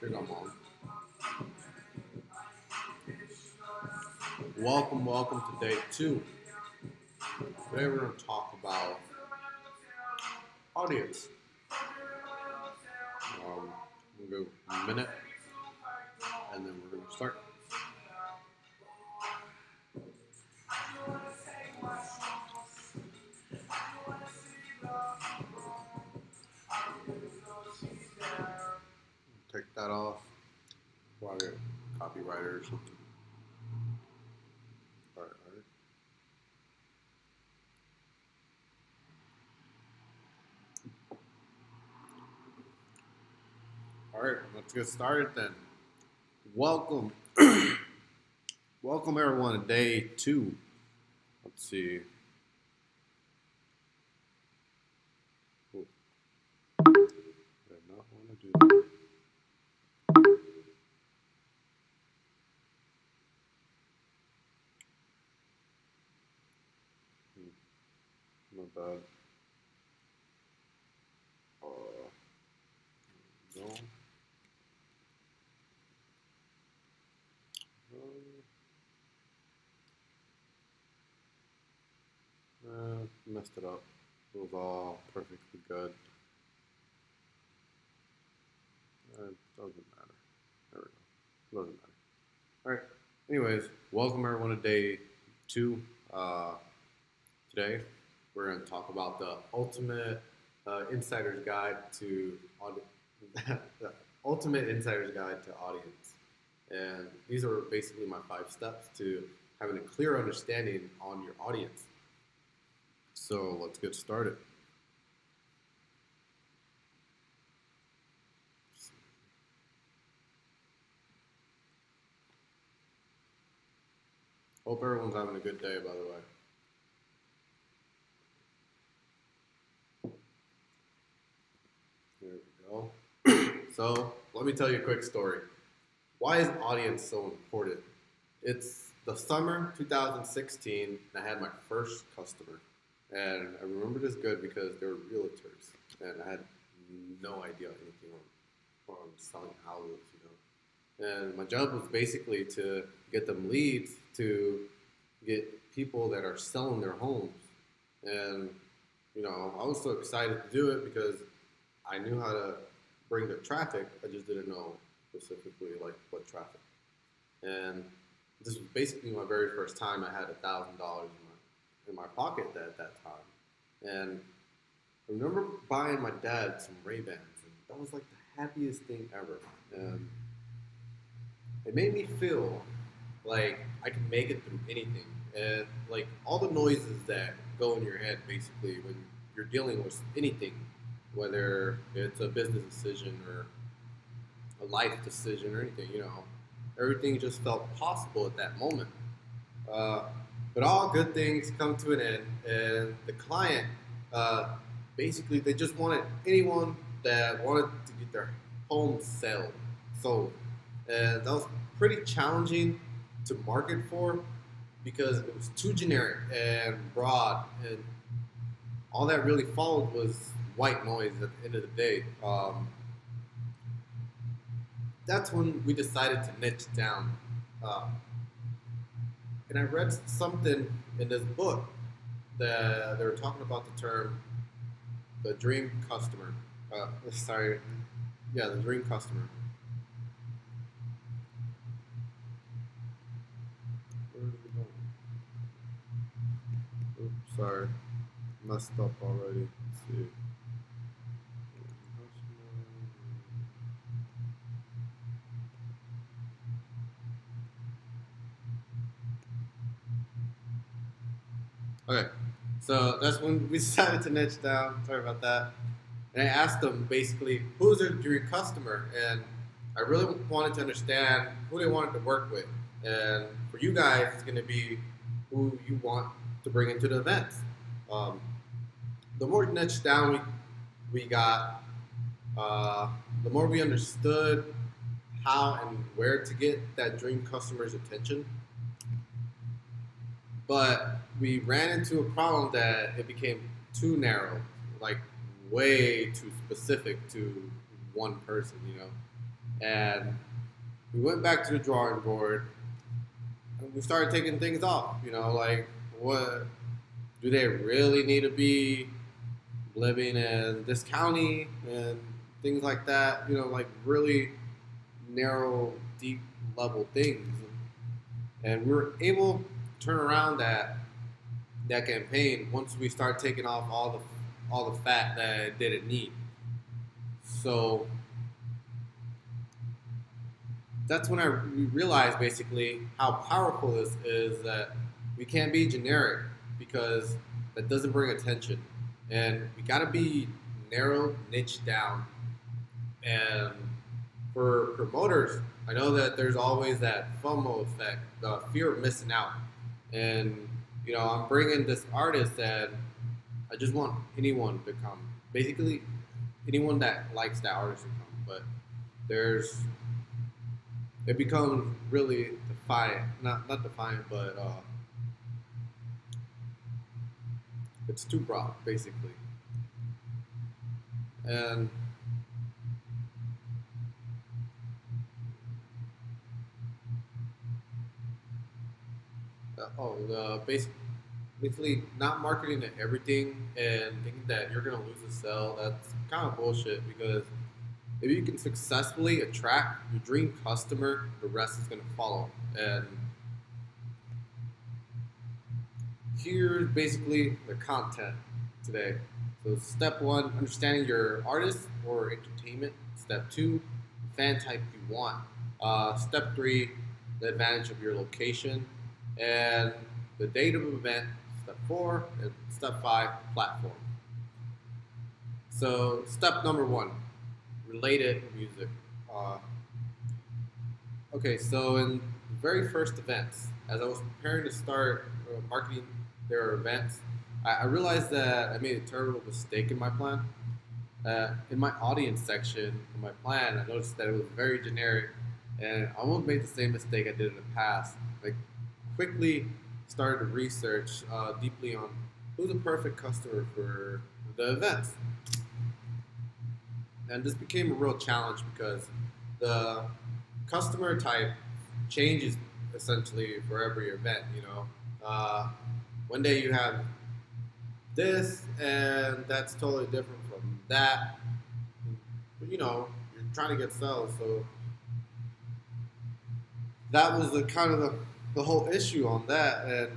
think I'm on. Welcome to day two. Today we're going to talk about audience. We're going to go a minute and then we're going to start. Take that off while I get copyright or something. Alright. Alright, let's get started then. Welcome. Welcome everyone to day two. Let's see. Oh. I did not want to do that. My bad. No. Messed it up. It was all perfectly good. It doesn't matter. There we go. Doesn't matter. Alright. Anyways, welcome everyone to day two. Today, we're going to talk about the ultimate insider's guide to the ultimate insider's guide to audience. And these are basically my 5 steps to having a clear understanding on your audience. So let's get started. Hope everyone's having a good day, by the way. There we go. So let me tell you a quick story. Why is audience so important? It's the summer 2016, and I had my first customer. And I remember this good because they were realtors, and I had no idea anything on selling houses, And my job was basically to get them leads to get people that are selling their homes. And, I was so excited to do it because I knew how to bring the traffic. I just didn't know specifically like what traffic. And this was basically my very first time I had $1,000 in my pocket at that time. And I remember buying my dad some Ray-Bans, and that was like the happiest thing ever. And it made me feel like I could make it through anything. And like all the noises that go in your head basically when you're dealing with anything, whether it's a business decision or a life decision or anything, everything just felt possible at that moment. But all good things come to an end, and the client, basically, they just wanted anyone that wanted to get their home sold. And that was pretty challenging to market for because it was too generic and broad, and all that really followed was white noise at the end of the day. That's when we decided to niche down. And I read something in this book that they were talking about the term the dream customer. The dream customer. Where is it going? Oops, sorry. Messed up already. Let's see. Okay, so that's when we decided to niche down. Sorry about that. And I asked them basically, who's their dream customer? And I really wanted to understand who they wanted to work with. And for you guys, it's going to be who you want to bring into the events. The more niche down we got, the more we understood how and where to get that dream customer's attention. But we ran into a problem that it became too narrow, like way too specific to one person, And we went back to the drawing board and we started taking things off. Like what do they really need to be living in this county and things like that? Like really narrow, deep level things. And we were able to turn around that campaign once we start taking off all the fat that it didn't need. So that's when I realized basically how powerful this is, that we can't be generic because that doesn't bring attention, and we got to be narrow, niche down. And for promoters, I know that there's always that FOMO effect, the fear of missing out. And I'm bringing this artist that I just want anyone to come. Basically, anyone that likes that artist to come. But there's it becomes really defiant. Not defiant, but it's too broad, basically. And basically not marketing to everything and thinking that you're gonna lose a sale. That's kind of bullshit, because if you can successfully attract your dream customer, the rest is gonna follow. And here's basically the content today. So step one, understanding your artist or entertainment. Step two, fan type you want. Step three, the advantage of your location. And the date of event, step four. And step five, platform. So step number one, related music. Uh, okay, so in the very first events, as I was preparing to start marketing their events, I realized that I made a terrible mistake in my plan. In my audience section, in my plan, I noticed that it was very generic, and I almost made the same mistake I did in the past. Like, quickly started to research deeply on who's a perfect customer for the events, and this became a real challenge because the customer type changes essentially for every event. One day you have this, and that's totally different from that. But you're trying to get sales, so that was the kind of the whole issue on that. And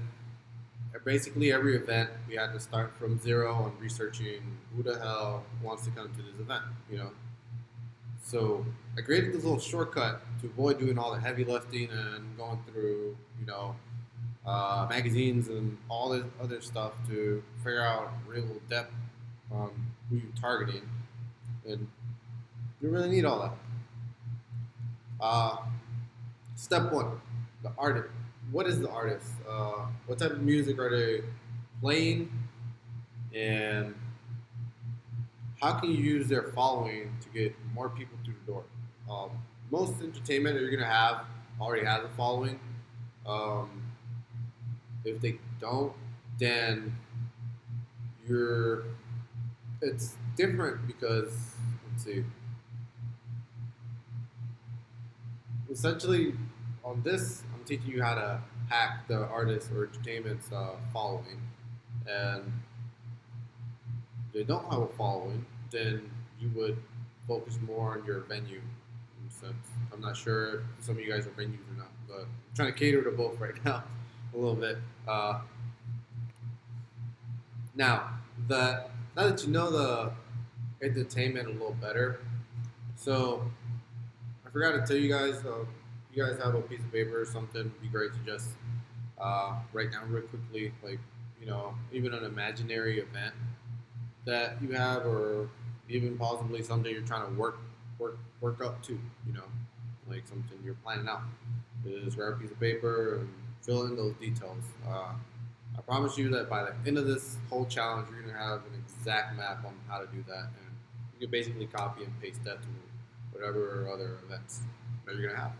basically, every event we had to start from zero on researching who the hell wants to come to this event. So I created this little shortcut to avoid doing all the heavy lifting and going through, magazines and all this other stuff to figure out real depth on who you're targeting. And you really need all that. Uh, Step one, the artist. What is the artist? What type of music are they playing? And how can you use their following to get more people through the door? Most entertainment that you're gonna have already has a following. Um, if they don't, then you're it's different because, let's see, essentially on this I'm teaching you how to hack the artist or entertainment's following. And if they don't have a following, then you would focus more on your venue. In a sense, I'm not sure if some of you guys are venues or not, but I'm trying to cater to both right now a little bit. Now that now that you know the entertainment a little better, so I forgot to tell you guys. You guys have a piece of paper or something, it'd be great to just write down real quickly, like even an imaginary event that you have, or even possibly something you're trying to work up to. Like something you're planning out. Just grab a piece of paper and fill in those details. I promise you that by the end of this whole challenge, you're gonna have an exact map on how to do that, and you can basically copy and paste that to whatever other events that you're gonna have.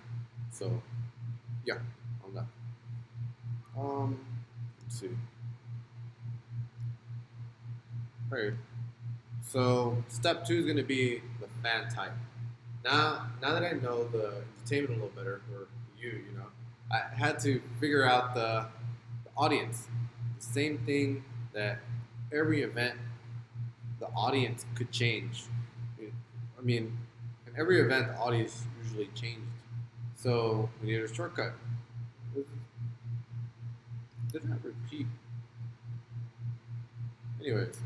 So, yeah, on that. Let's see. All right. So, step two is gonna be the fan type. Now that I know the entertainment a little better, or you know, I had to figure out the audience. The same thing that every event, the audience could change. I mean, in every event, the audience usually changed. So we needed a shortcut. It did not repeat. Anyways,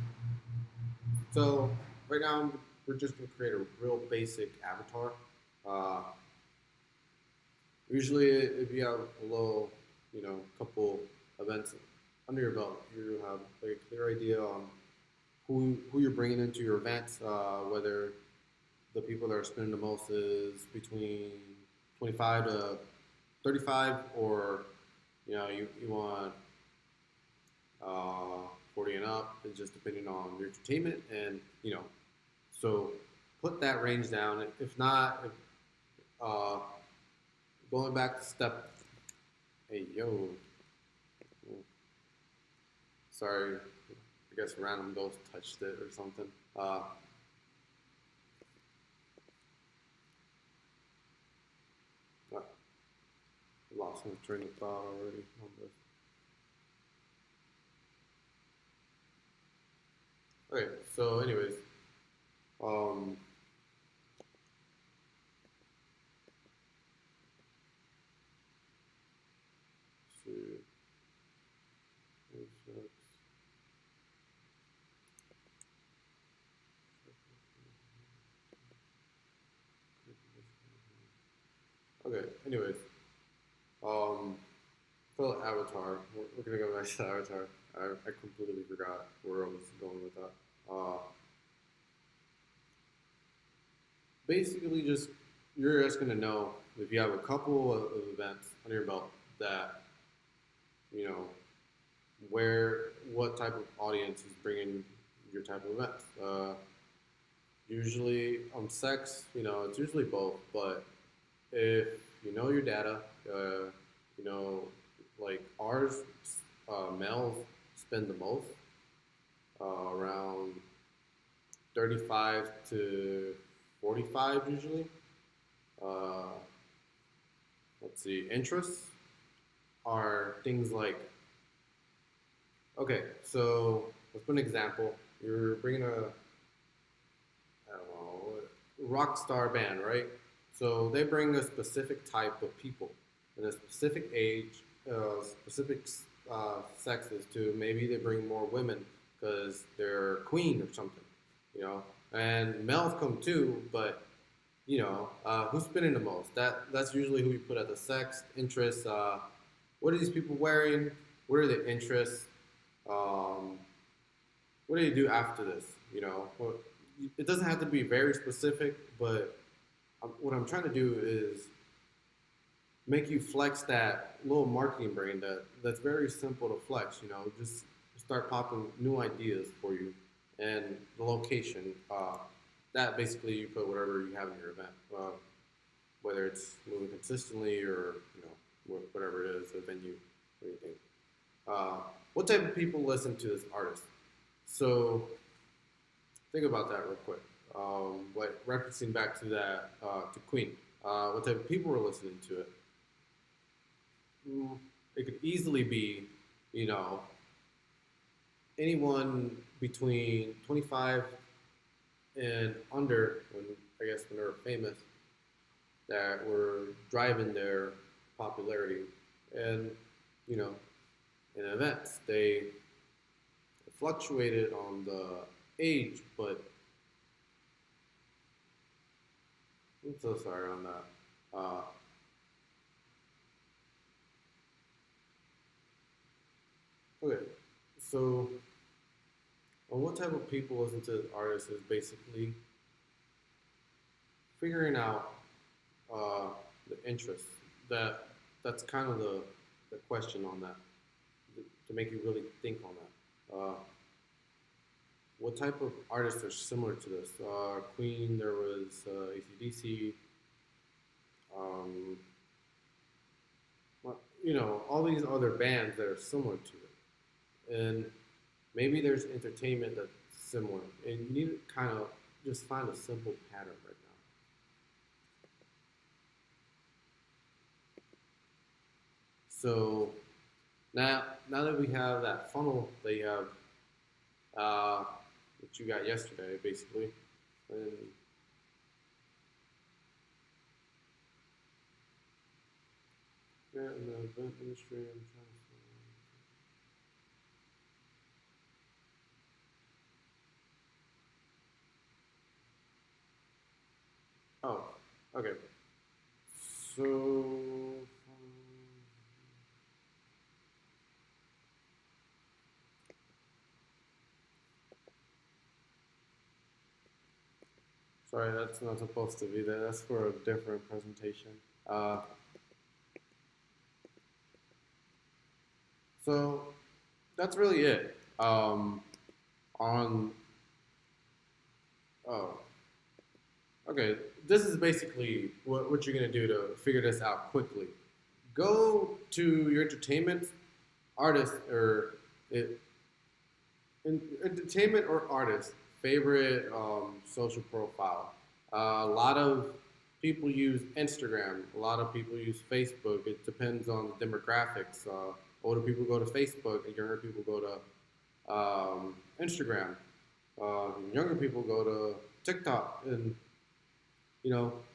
so right now we're just gonna create a real basic avatar. Uh, Usually, if you have a little, couple events under your belt, you have like, a clear idea on who you're bringing into your events, whether the people that are spending the most is between 25 to 35, or you want 40 and up. It's just depending on your entertainment, and so put that range down. If not, if, uh, going back to step, hey yo, sorry, I guess random ghost touched it or something. I lost my train of thought already on this. Okay, so anyways, um, let's see. Okay, anyways, um, for Avatar, we're gonna go back to Avatar. I completely forgot where I was going with that. Basically, just you're just gonna know if you have a couple of events under your belt that you know where what type of audience is bringing your type of event. Usually on sex, it's usually both, but if you know your data, you know, like ours, males spend the most, around 35 to 45 usually. Uh, let's see, interests are things like, okay, so let's put an example. You're bringing I don't know, rock star band, right? So they bring a specific type of people in a specific age, specific sexes too. Maybe they bring more women because they're queen or something, you know. And males come too, but who's spending the most? That's usually who you put at the sex interests. What are these people wearing? What are the interests? Um, what do you do after this? It doesn't have to be very specific, but what I'm trying to do is make you flex that little marketing brain that's very simple to flex. Just start popping new ideas for you, and the location. That basically you put whatever you have in your event, whether it's moving consistently or whatever it is, the venue, anything. What type of people listen to this artist? So think about that real quick. Like referencing back to that to Queen, what type of people were listening to it? It could easily be, you know, anyone between 25 and under, when I guess when they were famous, that were driving their popularity, and you know, in events they fluctuated on the age, but I'm so sorry on that. Okay, so what type of people listen to artists is basically figuring out uh, the interests. That's kind of the question on that to make you really think on that. What type of artists are similar to this? Queen, there was AC/DC, um, all these other bands that are similar to it. And maybe there's entertainment that's similar. And you need to kind of just find a simple pattern right now. So now that we have that funnel that you have, that you got yesterday, basically, and yeah, in the event industry, I'm trying to. Oh, okay. So, sorry, that's not supposed to be there. That's for a different presentation. Uh, so that's really it. On oh, okay. This is basically what you're gonna do to figure this out quickly. Go to your entertainment artist or it, entertainment or artist favorite social profile. A lot of people use Instagram. A lot of people use Facebook. It depends on the demographics. Older people go to Facebook, and younger people go to Instagram. Younger people go to TikTok, and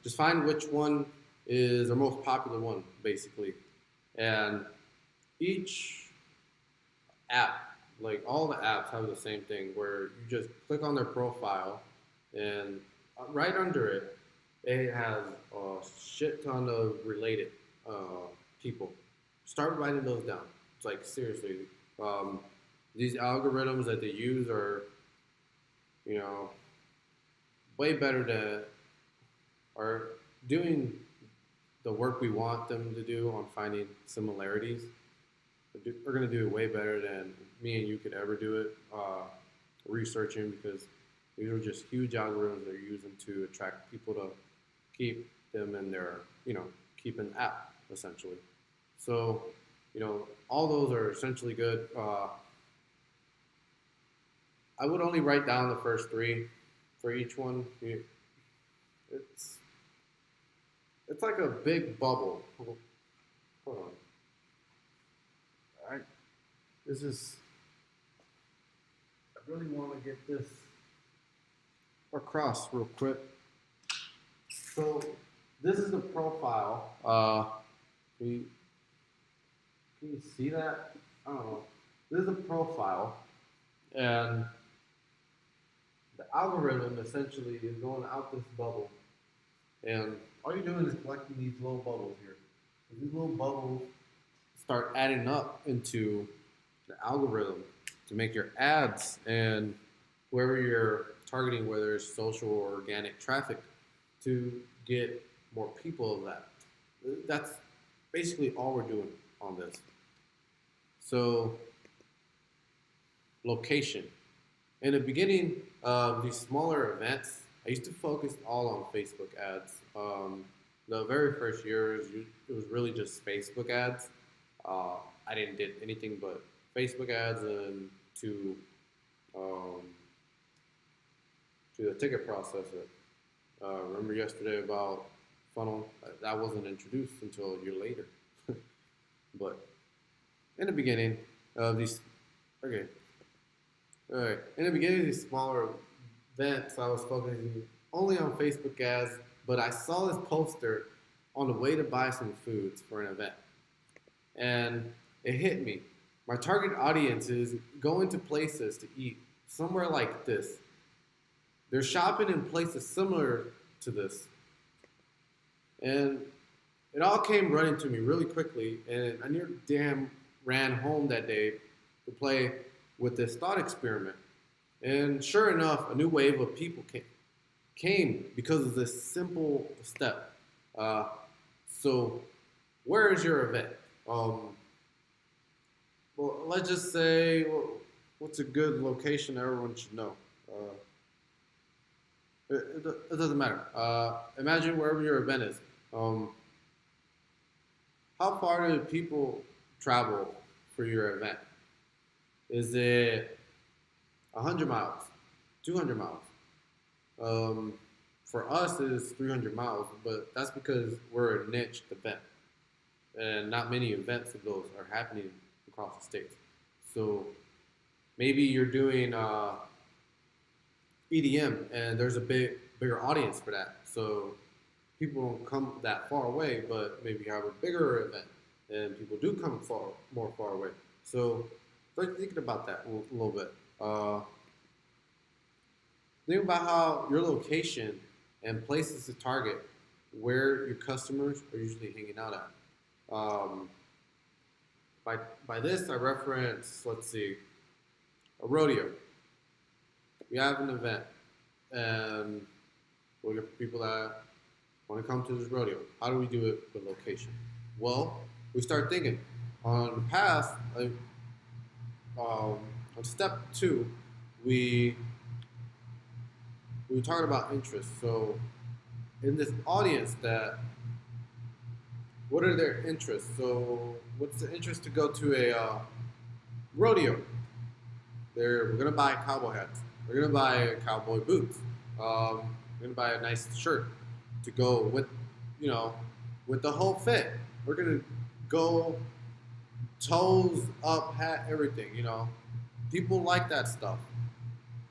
just find which one is the most popular one, basically. And each app, like all the apps have the same thing where you just click on their profile and right under it, it has a shit ton of related people. Start writing those down. It's like seriously, um, these algorithms that they use are, you know, way better than are doing the work we want them to do on finding similarities. They're going to do it way better than me and you could ever do it researching because these are just huge algorithms they're using to attract people to keep them in their, keep an app essentially. So, all those are essentially good. I would only write down the first three for each one. It's it's like a big bubble. Hold on. All right. This is. I really want to get this across real quick. So this is the profile. Can you see that? I don't know. This is the profile, and the algorithm essentially is going out this bubble, and all you're doing is collecting these little bubbles here. And these little bubbles start adding up into the algorithm to make your ads and whoever you're targeting, whether it's social or organic traffic, to get more people of that. That's basically all we're doing on this. So, location. In the beginning of these smaller events, I used to focus all on Facebook ads. The very first years, it was really just Facebook ads. I didn't did anything but Facebook ads and um, to the ticket processor. Remember yesterday about funnel? That wasn't introduced until a year later. But in the beginning of these, okay, all right. In the beginning of these smaller events, I was focusing only on Facebook ads, but I saw this poster on the way to buy some foods for an event. And it hit me. My target audience is going to places to eat somewhere like this. They're shopping in places similar to this. And it all came running to me really quickly, and I near damn ran home that day to play with this thought experiment. And sure enough, a new wave of people came because of this simple step. So, where is your event? Well, let's just say, what's a good location everyone should know? It doesn't matter. Imagine wherever your event is. How far do people travel for your event? Is it 100 miles, 200 miles? For us, it's 300 miles, but that's because we're a niche event. and not many events of those are happening across the states. So maybe you're doing EDM, and there's a bigger audience for that. So people don't come that far away, but maybe you have a bigger event, and people do come more far away. So start thinking about that a little bit. Think about how your location and places to target where your customers are usually hanging out at. By, by this, I reference, let's see, a rodeo. We have an event, and we're looking for people that want to come to this rodeo. How do we do it with location? Well, we start thinking. On the past, on step two, we we were talking about interest. So in this audience, that what are their interests? So what's the interest to go to a rodeo? We're gonna buy cowboy hats. We're gonna buy cowboy boots. We're gonna buy a nice shirt to go with, you know, with the whole fit. We're gonna go toes up, hat, everything. People like that stuff.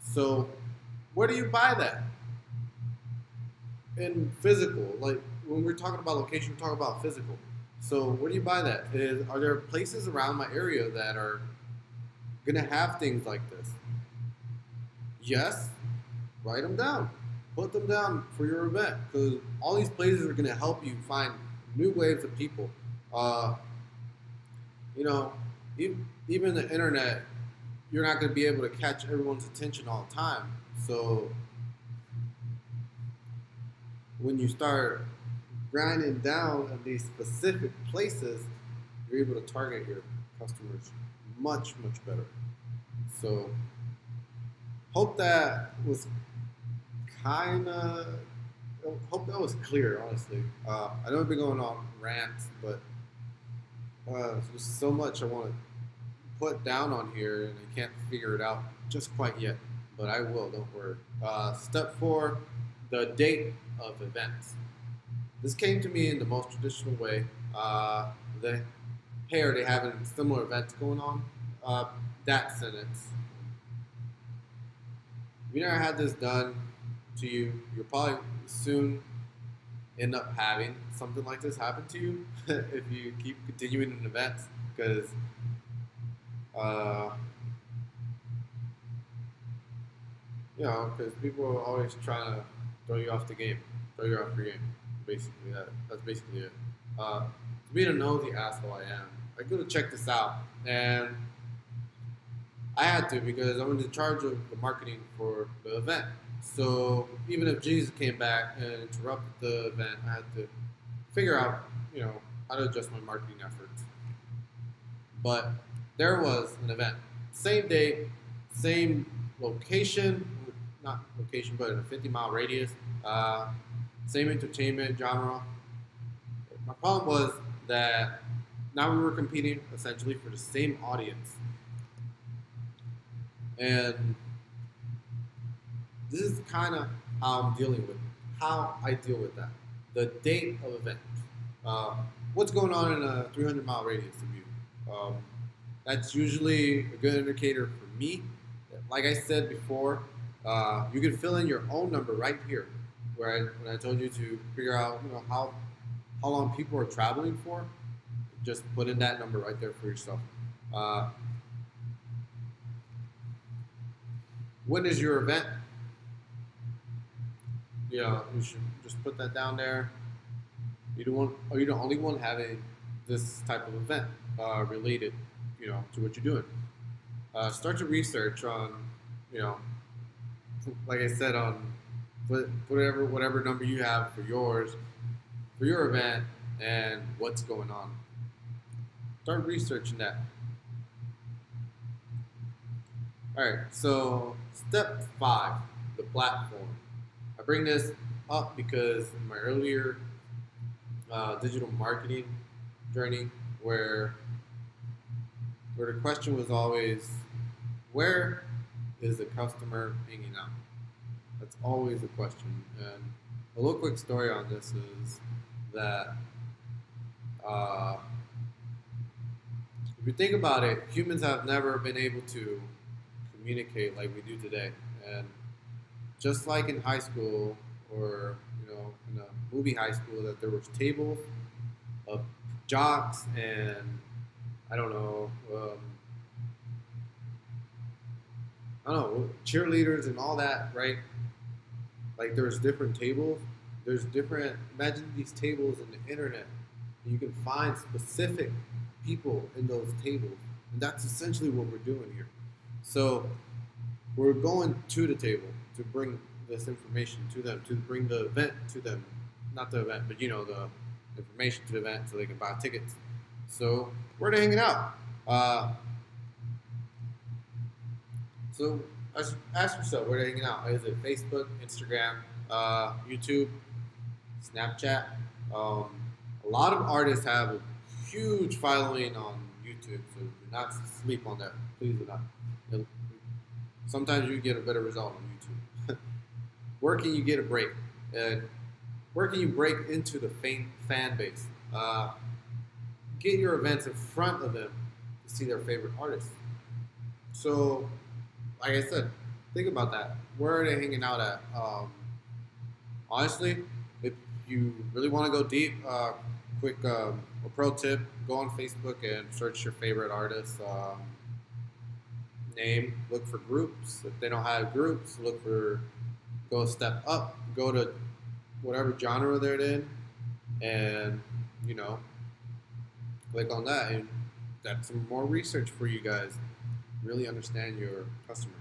So where do you buy that? In physical, like when we're talking about location, we're talking about physical. So where do you buy that? Are there places around my area that are gonna have things like this? Yes, write them down. Put them down for your event, because all these places are gonna help you find new waves of people. Uh, you know, even the internet, you're not gonna be able to catch everyone's attention all the time. So when you start grinding down on these specific places, you're able to target your customers much, much better. So hope that was kind of, hope that was clear, honestly. I know I've been going on rants, but there's so much I want to put down on here, and I can't figure it out just quite yet, but I will, don't worry. Step four, the date of events. This came to me in the most traditional way. The Hey, are they having similar events going on? That sentence. If you never had this done to you, you'll probably soon end up having something like this happen to you if you keep continuing in events, because uh, because people are always trying to throw you off the game, throw you off your game. Basically, that's basically it. To be the nosy asshole I am, I go to check this out, and I had to, because I'm in charge of the marketing for the event. So even if Jesus came back and interrupted the event, I had to figure out, how to adjust my marketing efforts. But there was an event, same day, same location, not location, but in a 50-mile radius, same entertainment genre. My problem was that now we were competing essentially for the same audience. And this is kind of how I deal with that. The date of event. What's going on in a 300-mile radius of you? That's usually a good indicator for me. Like I said before, you can fill in your own number right here, when I told you to figure out, how long people are traveling for. Just put in that number right there for yourself. When is your event? You should just put that down there. Are you the only one having this type of event related, to what you're doing? Start your research on, like I said, on whatever number you have for your event, and what's going on. Start researching that. All right, so step 5, the platform. I bring this up because in my earlier digital marketing journey, where the question was always, where is the customer hanging out? That's always the question. And a little quick story on this is that Uh, if you think about it, humans have never been able to communicate like we do today. And just like in high school, or in a movie high school, that there was tables of jocks and I don't know, I don't know, cheerleaders and all that, right? Like there's different tables. There's different. Imagine these tables in the internet. And you can find specific people in those tables, and that's essentially what we're doing here. So we're going to the table to bring this information to them, to bring the event to them, not the event, but the information to the event so they can buy tickets. So where are they hanging out? So ask yourself, where are they hanging out? Is it Facebook, Instagram, YouTube, Snapchat? Um, a lot of artists have a huge following on YouTube, so do not sleep on that. Please do not. Sometimes you get a better result on YouTube. Where can you get a break? And where can you break into the fan base? Get your events in front of them to see their favorite artists. So, like I said, think about that. Where are they hanging out at? Honestly, if you really want to go deep, quick a pro tip: go on Facebook and search your favorite artist name. Look for groups. If they don't have groups, go a step up. Go to whatever genre they're in, and you know, click on that, and that's some more research for you guys. Really understand your customer.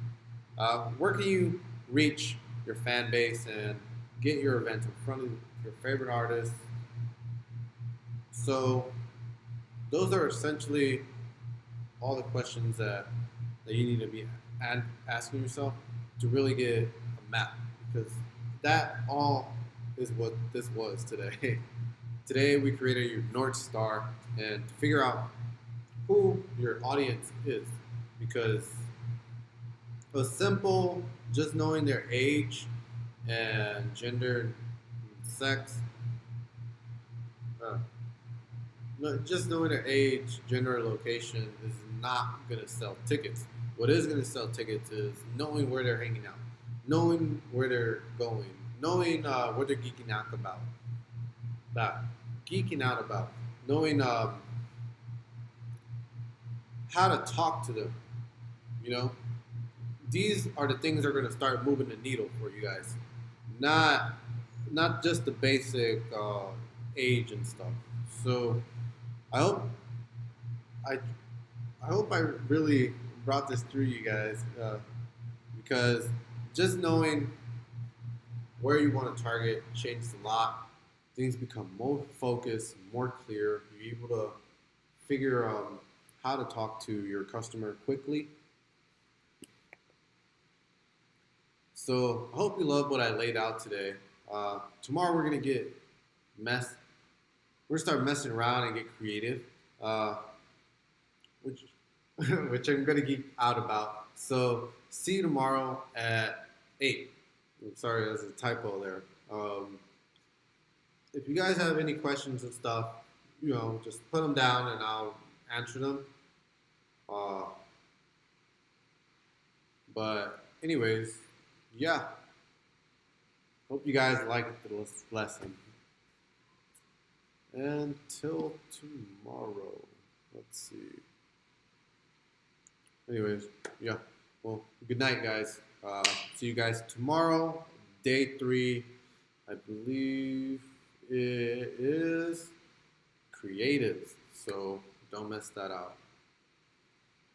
Where can you reach your fan base and get your event in front of your favorite artists? So those are essentially all the questions that you need to be asking yourself to really get a map, because that all is what this was today. Today we created your North Star, and to figure out who your audience is, because a simple just knowing their age and gender and sex, uh, just knowing their age, gender, and location is not going to sell tickets. What is going to sell tickets is knowing where they're hanging out, knowing where they're going, knowing what they're geeking out about, knowing how to talk to them. You know, these are the things that are going to start moving the needle for you guys. Not not just the basic age and stuff. So I hope I I hope I really brought this through you guys, because just knowing where you want to target changes a lot. Things become more focused, more clear. You're able to figure how to talk to your customer quickly. So I hope you love what I laid out today. Tomorrow we're gonna get mess. We're gonna start messing around and get creative, which which I'm gonna geek out about. So see you tomorrow at 8. I'm sorry, there's a typo there. If you guys have any questions and stuff, just put them down and I'll answer them. Uh, but anyways, yeah. Hope you guys liked the lesson. Until tomorrow. Let's see. Anyways, yeah. Well, good night, guys. See you guys tomorrow. Day 3, I believe it is creatives. So don't mess that out.